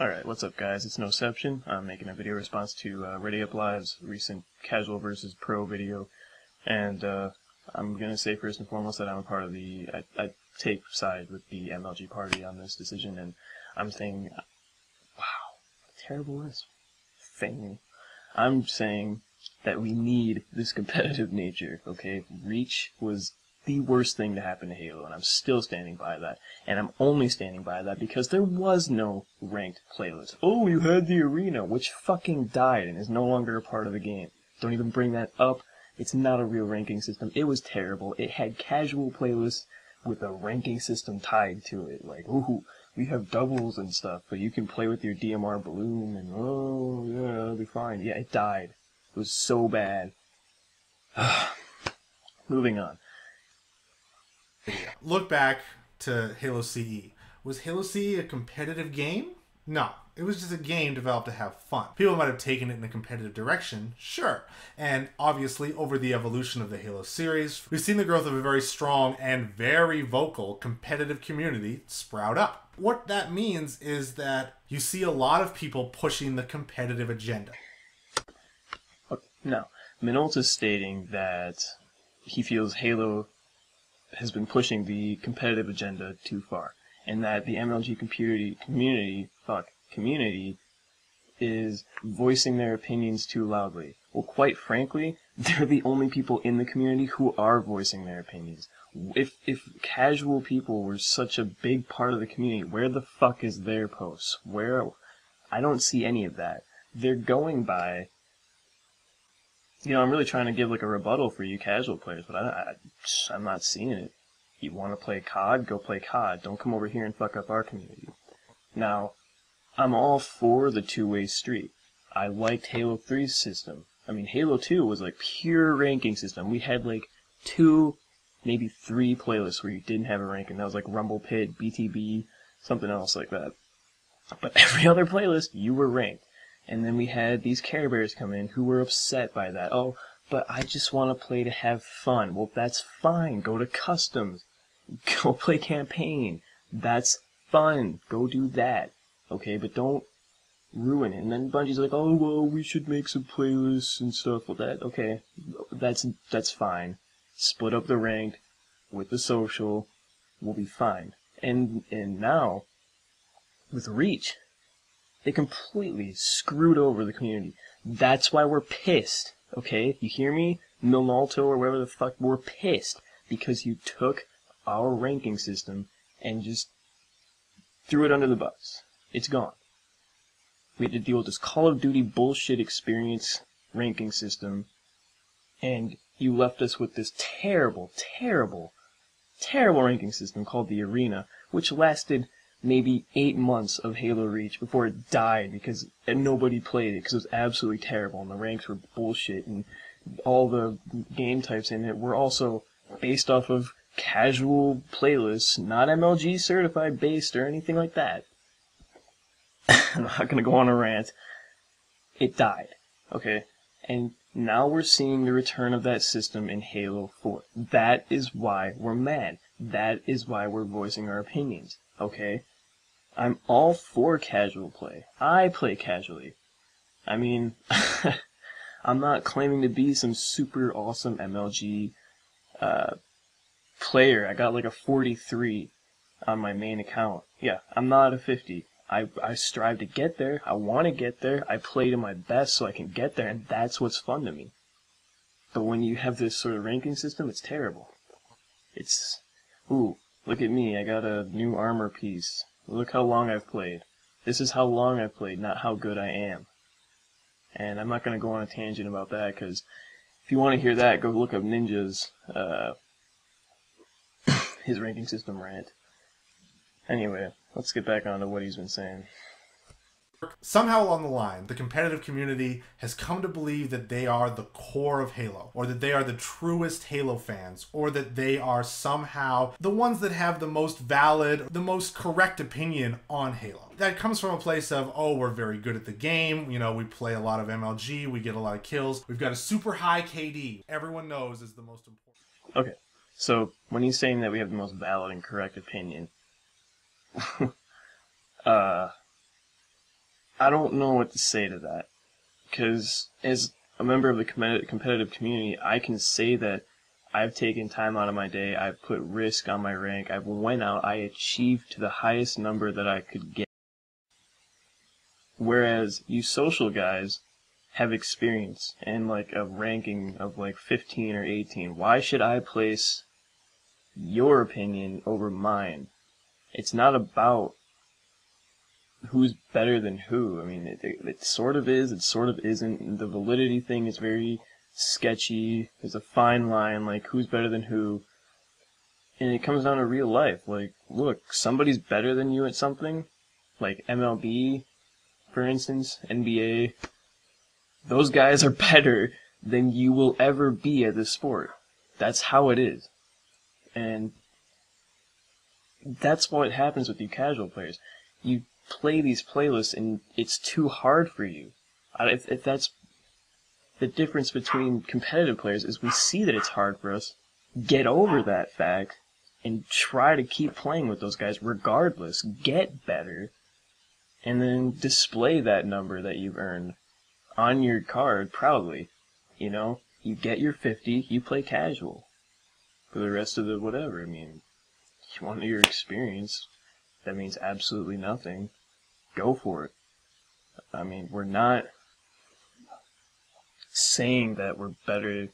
Alright, what's up guys, it's Noception. I'm making a video response to Ready Up Live's recent casual versus pro video, and I'm gonna say first and foremost that I'm a part of the, I take side with the MLG party on this decision, and I'm saying, wow, terrible this thing. I'm saying that we need this competitive nature, okay? Reach was the worst thing to happen to Halo, and I'm still standing by that. And I'm only standing by that because there was no ranked playlist. Oh, you had the arena, which fucking died and is no longer a part of the game. Don't even bring that up. It's not a real ranking system. It was terrible. It had casual playlists with a ranking system tied to it. Like, ooh, we have doubles and stuff, but you can play with your DMR balloon, and oh, yeah, it'll be fine. Yeah, it died. It was so bad. Moving on. Look back to Halo CE. Was Halo CE a competitive game? No. It was just a game developed to have fun. People might have taken it in a competitive direction, sure. And obviously, over the evolution of the Halo series, we've seen the growth of a very strong and very vocal competitive community sprout up. What that means is that you see a lot of people pushing the competitive agenda. Okay, now, Minolta is stating that he feels Halo has been pushing the competitive agenda too far, and that the MLG community is voicing their opinions too loudly. Well, quite frankly, they're the only people in the community who are voicing their opinions. If casual people were such a big part of the community, where the fuck is their posts? I don't see any of that. They're going by, I'm really trying to give like a rebuttal for you casual players, but I'm not seeing it. You want to play COD? Go play COD. Don't come over here and fuck up our community. Now, I'm all for the two-way street. I liked Halo 3's system. I mean, Halo 2 was like pure ranking system. We had like 2, maybe 3 playlists where you didn't have a ranking. That was like Rumble Pit, BTB, something else like that. But every other playlist, you were ranked. And then we had these Care Bears come in who were upset by that. Oh, but I just want to play to have fun. Well, that's fine. Go to customs. Go play campaign. That's fun. Go do that. Okay, but don't ruin it. And then Bungie's like, oh, well, we should make some playlists and stuff. Well, that's fine. Split up the ranked with the social. We'll be fine. And now, with Reach, they completely screwed over the community. That's why we're pissed, okay? You hear me? Milnalto or whatever the fuck, we're pissed. Because you took our ranking system and just threw it under the bus. It's gone. We had to deal with this Call of Duty bullshit experience ranking system, and you left us with this terrible, terrible, terrible ranking system called the Arena, which lasted maybe 8 months of Halo Reach before it died because nobody played it because it was absolutely terrible and the ranks were bullshit and all the game types in it were also based off of casual playlists, not MLG certified based or anything like that. I'm not gonna go on a rant. It died, okay? And now we're seeing the return of that system in Halo 4. That is why we're mad. That is why we're voicing our opinions, okay? I'm all for casual play. I play casually. I mean, I'm not claiming to be some super awesome MLG player. I got like a 43 on my main account. Yeah, I'm not a 50. I strive to get there. I want to get there. I play to my best so I can get there, and that's what's fun to me. But when you have this sort of ranking system, it's terrible. It's, ooh, look at me. I got a new armor piece. Look how long I've played. This is how long I've played, not how good I am. And I'm not going to go on a tangent about that, because if you want to hear that, go look up Ninja's, his ranking system rant. Anyway, let's get back on to what he's been saying. Somehow along the line, the competitive community has come to believe that they are the core of Halo, or that they are the truest Halo fans, or that they are somehow the ones that have the most valid, the most correct opinion on Halo. That comes from a place of, oh, we're very good at the game, we play a lot of MLG, we get a lot of kills, we've got a super high KD. Everyone knows is the most important. Okay, so when he's saying that we have the most valid and correct opinion, I don't know what to say to that. Because as a member of the competitive community, I can say that I've taken time out of my day, I've put risk on my rank, I've went out, I achieved to the highest number that I could get. Whereas you social guys have experience and like a ranking of like 15 or 18. Why should I place your opinion over mine? It's not about who's better than who. I mean, it sort of is, it sort of isn't. The validity thing is very sketchy. There's a fine line, like who's better than who. And it comes down to real life. Like, look, somebody's better than you at something, like MLB, for instance, NBA. Those guys are better than you will ever be at this sport. That's how it is. And that's what happens with you casual players. You play these playlists and it's too hard for you. If that's the difference between competitive players, is we see that it's hard for us, get over that fact, and try to keep playing with those guys regardless, get better, and then display that number that you've earned on your card proudly. You know, you get your 50, you play casual for the rest of the whatever. I mean, you want your experience, that means absolutely nothing. Go for it. I mean, we're not saying that we're better.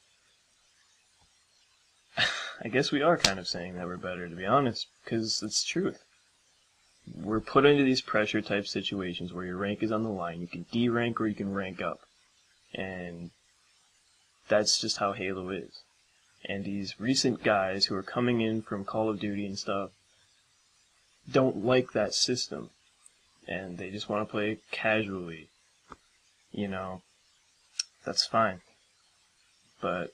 I guess we are kind of saying that we're better, to be honest, because it's truth. We're put into these pressure type situations where your rank is on the line. You can D-rank or you can rank up. And that's just how Halo is. And these recent guys who are coming in from Call of Duty and stuff don't like that system. And they just want to play casually. You know, that's fine. But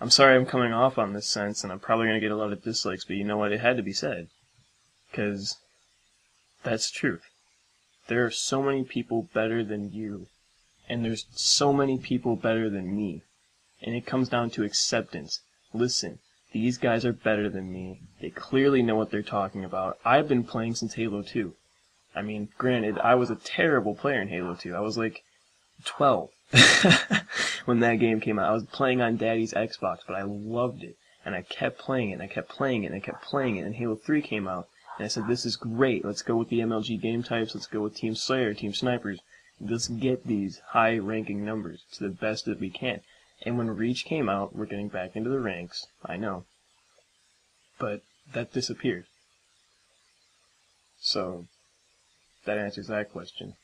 I'm sorry I'm coming off on this sense, and I'm probably going to get a lot of dislikes, but you know what? It had to be said. Because that's truth. There are so many people better than you, and there's so many people better than me. And it comes down to acceptance. Listen, these guys are better than me. They clearly know what they're talking about. I've been playing since Halo 2. I mean, granted, I was a terrible player in Halo 2. I was like 12 when that game came out. I was playing on Daddy's Xbox, but I loved it. And I kept playing it, and I kept playing it, and I kept playing it. And Halo 3 came out, and I said, this is great. Let's go with the MLG game types. Let's go with Team Slayer, Team Snipers. Let's get these high-ranking numbers to the best that we can. And when Reach came out, we're getting back into the ranks. I know. But that disappeared. So that answers that question.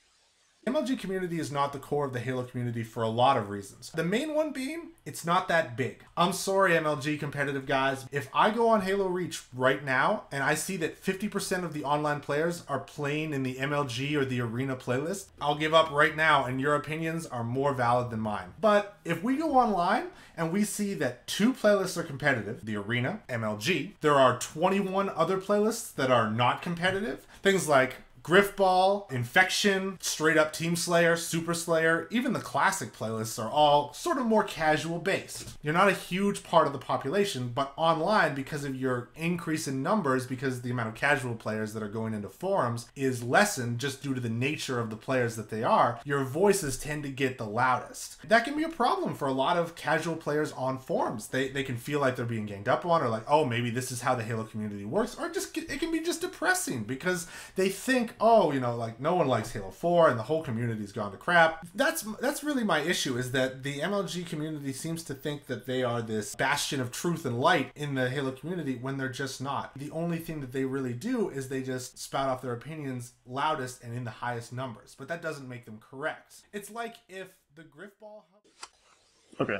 The MLG community is not the core of the Halo community for a lot of reasons. The main one being, it's not that big. I'm sorry, MLG competitive guys. If I go on Halo Reach right now and I see that 50% of the online players are playing in the MLG or the Arena playlist, I'll give up right now, and your opinions are more valid than mine. But if we go online and we see that 2 playlists are competitive, the Arena, MLG, there are 21 other playlists that are not competitive. Things like Griffball, Infection, straight up Team Slayer, Super Slayer, even the classic playlists are all sort of more casual based. You're not a huge part of the population, but online, because of your increase in numbers, because the amount of casual players that are going into forums is lessened just due to the nature of the players that they are, your voices tend to get the loudest. That can be a problem for a lot of casual players on forums. They can feel like they're being ganged up on, or like, oh, maybe this is how the Halo community works, or just it can be just depressing because they think, oh, you know, like no one likes Halo 4 and the whole community's gone to crap. That's really my issue, is that the MLG community seems to think that they are this bastion of truth and light in the Halo community when they're just not. The only thing that they really do is they just spout off their opinions loudest and in the highest numbers, but that doesn't make them correct. It's like if the Griffball... Okay.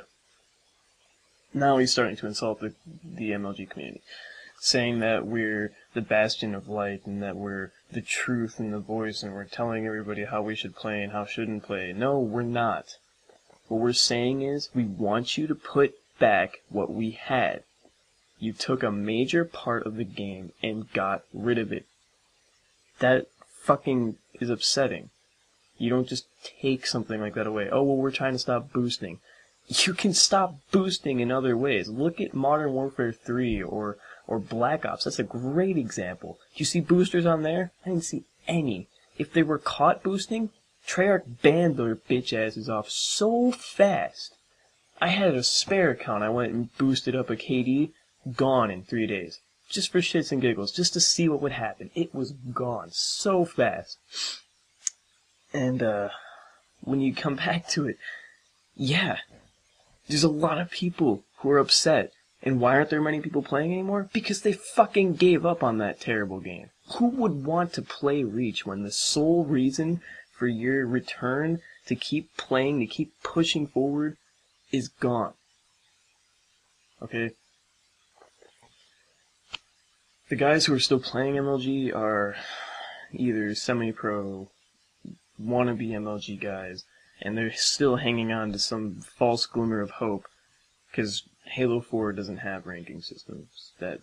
Now he's starting to insult the MLG community, saying that we're the bastion of light and that we're the truth and the voice and we're telling everybody how we should play and how shouldn't play. No, we're not. What we're saying is we want you to put back what we had. You took a major part of the game and got rid of it. That fucking is upsetting. You don't just take something like that away. Oh, well, we're trying to stop boosting. You can stop boosting in other ways. Look at Modern Warfare 3 or Black Ops. That's a great example. Do you see boosters on there? I didn't see any. If they were caught boosting, Treyarch banned their bitch asses off so fast. I had a spare account. I went and boosted up a KD. Gone in 3 days. Just for shits and giggles. Just to see what would happen. It was gone so fast. And, when you come back to it, yeah, there's a lot of people who are upset. And why aren't there many people playing anymore? Because they fucking gave up on that terrible game. Who would want to play Reach when the sole reason for your return to keep playing, to keep pushing forward, is gone? Okay? The guys who are still playing MLG are either semi-pro, wannabe MLG guys, and they're still hanging on to some false glimmer of hope, because Halo 4 doesn't have ranking systems that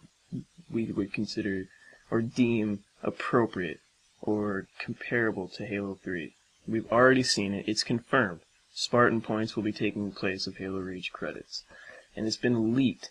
we would consider or deem appropriate or comparable to Halo 3. We've already seen it. It's confirmed. Spartan points will be taking the place of Halo Reach credits. And it's been leaked.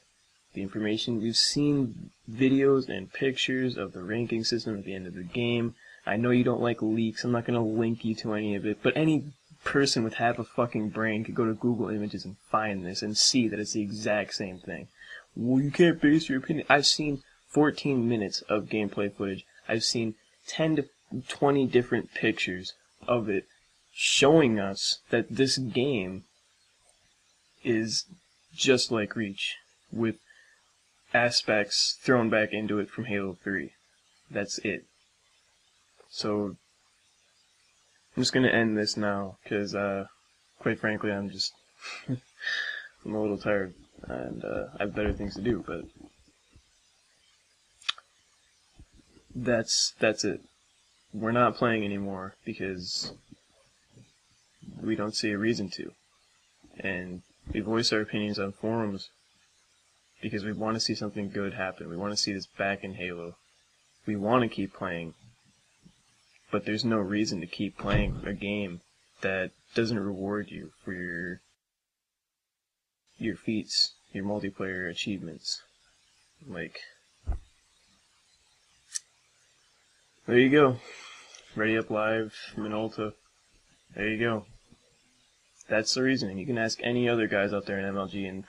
The information, we've seen videos and pictures of the ranking system at the end of the game. I know you don't like leaks. I'm not going to link you to any of it. But any person with half a fucking brain could go to Google Images and find this and see that it's the exact same thing. Well, you can't base your opinion. I've seen 14 minutes of gameplay footage. I've seen 10 to 20 different pictures of it showing us that this game is just like Reach, with aspects thrown back into it from Halo 3. That's it. So, I'm just going to end this now, because, quite frankly, I'm just, I'm a little tired, and I have better things to do, but that's it. We're not playing anymore, because we don't see a reason to. And we voice our opinions on forums because we want to see something good happen. We want to see this back in Halo. We want to keep playing, but there's no reason to keep playing a game that doesn't reward you for your feats, your multiplayer achievements. Like, there you go. Ready Up Live, Minolta. There you go. That's the reason. You can ask any other guys out there in MLG, and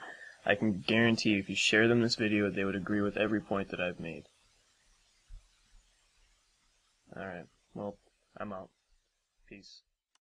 I can guarantee if you share them this video, they would agree with every point that I've made. Alright, well, I'm out. Peace.